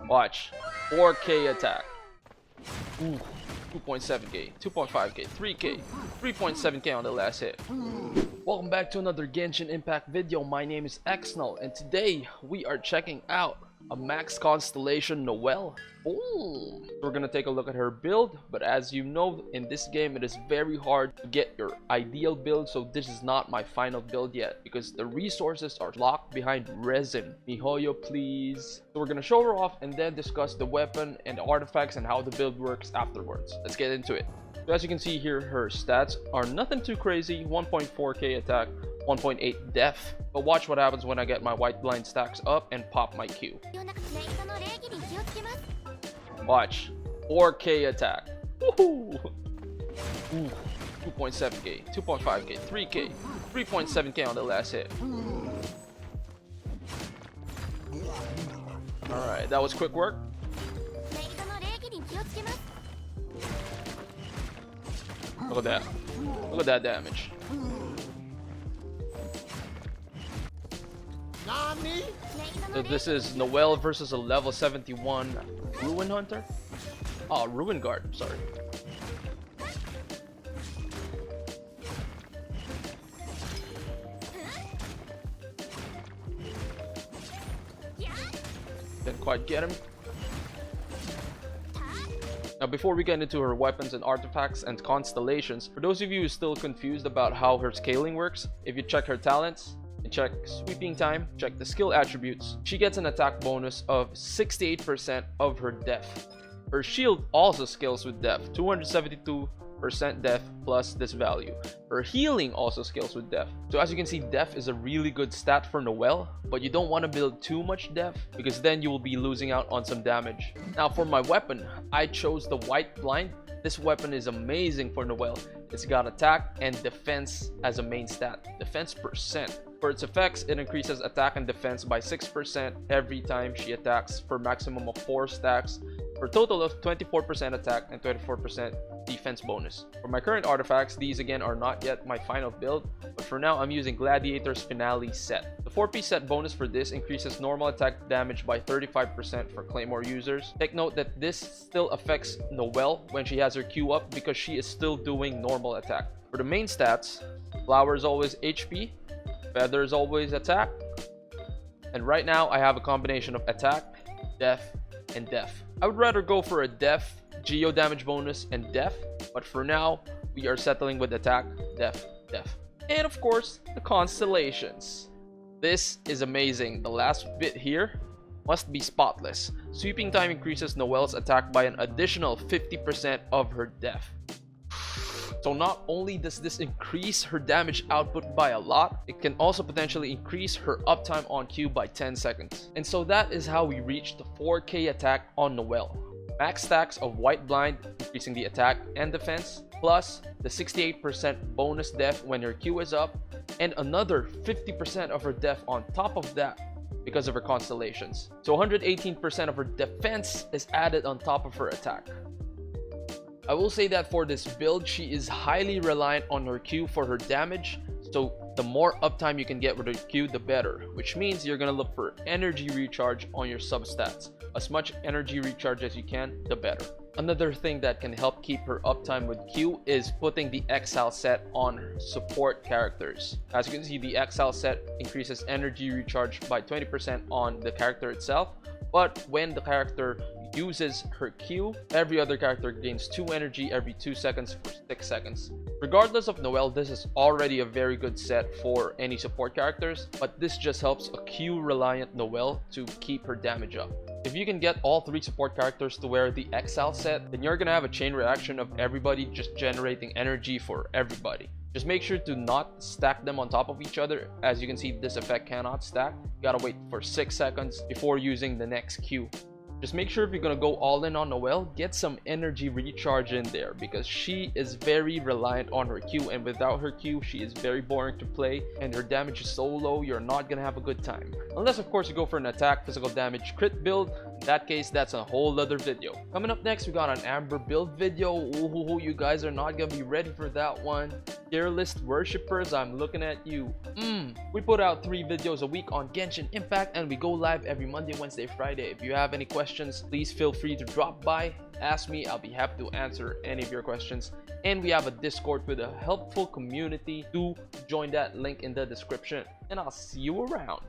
Watch. 4K attack. Ooh, 2.7k, 2.5k, 3k, 3.7k on the last hit. Welcome back to another Genshin Impact video. My name is Xnull, and today we are checking out a max constellation Noelle. Boom! We're gonna take a look at her build, but as you know, in this game it is very hard to get your ideal build, so this is not my final build yet because the resources are locked behind resin. Mihoyo, please. So we're gonna show her off and then discuss the weapon and the artifacts and how the build works afterwards. Let's get into it. So as you can see here, her stats are nothing too crazy. 1.4k attack, 1.8 def. But watch what happens when I get my white blind stacks up and pop my Q. Watch. 4k attack. Woohoo! 2.7k, 2.5k, 3k, 3.7k on the last hit. Alright, that was quick work. Look at that. Look at that damage. So this is Noelle versus a level 71 Ruin Hunter? Oh, Ruin Guard, sorry. Didn't quite get him. Now before we get into her weapons and artifacts and constellations, for those of you who are still confused about how her scaling works, if you check her talents, and check sweeping time, check the skill attributes, she gets an attack bonus of 68% of her def. Her shield also scales with def, 272% def plus this value. Her healing also scales with def. So as you can see, def is a really good stat for Noelle, but you don't want to build too much def because then you will be losing out on some damage. Now for my weapon, I chose the white blind. This weapon is amazing for Noelle. It's got attack and defense as a main stat. Defense percent. For its effects, it increases attack and defense by 6% every time she attacks for a maximum of 4 stacks, for a total of 24% attack and 24% defense bonus. For my current artifacts, these again are not yet my final build, but for now I'm using Gladiator's Finale set. The 4-piece set bonus for this increases normal attack damage by 35% for Claymore users. Take note that this still affects Noelle when she has her Q up because she is still doing normal attack. For the main stats, Flower is always HP, Feather is always attack, and right now I have a combination of attack, def, and def. I would rather go for a def, geo damage bonus, and def, but for now we are settling with attack, def, def. And of course, the constellations. This is amazing. The last bit here must be spotless. Sweeping time increases Noelle's attack by an additional 50% of her def. So not only does this increase her damage output by a lot, it can also potentially increase her uptime on Q by 10 seconds. And so that is how we reach the 4k attack on Noelle. Max stacks of white blind increasing the attack and defense, plus the 68% bonus def when her Q is up, and another 50% of her def on top of that because of her constellations. So 118% of her defense is added on top of her attack. I will say that for this build, she is highly reliant on her Q for her damage, so the more uptime you can get with her Q, the better, which means you're gonna look for energy recharge on your substats. As much energy recharge as you can, the better. Another thing that can help keep her uptime with Q is putting the Exile set on her support characters. As you can see, the Exile set increases energy recharge by 20% on the character itself, but when the character uses her Q, every other character gains 2 energy every 2 seconds for 6 seconds. Regardless of Noelle, this is already a very good set for any support characters, but this just helps a Q reliant Noelle to keep her damage up. If you can get all 3 support characters to wear the Exile set, then you're gonna have a chain reaction of everybody just generating energy for everybody. Just make sure to not stack them on top of each other. As you can see, this effect cannot stack. You gotta wait for 6 seconds before using the next Q. Just make sure if you're gonna go all in on Noelle, get some energy recharge in there because she is very reliant on her Q, and without her Q, she is very boring to play and her damage is so low, you're not gonna have a good time. Unless of course you go for an attack, physical damage, crit build. In that case, that's a whole other video. Coming up next, we got an Amber build video. Ooh, you guys are not gonna be ready for that one. Tier list worshippers, I'm looking at you. We put out 3 videos a week on Genshin Impact, and we go live every Monday, Wednesday, Friday. If you have any questions, please feel free to drop by, ask me. I'll be happy to answer any of your questions. And we have a Discord with a helpful community. Do join that, link in the description, and I'll see you around.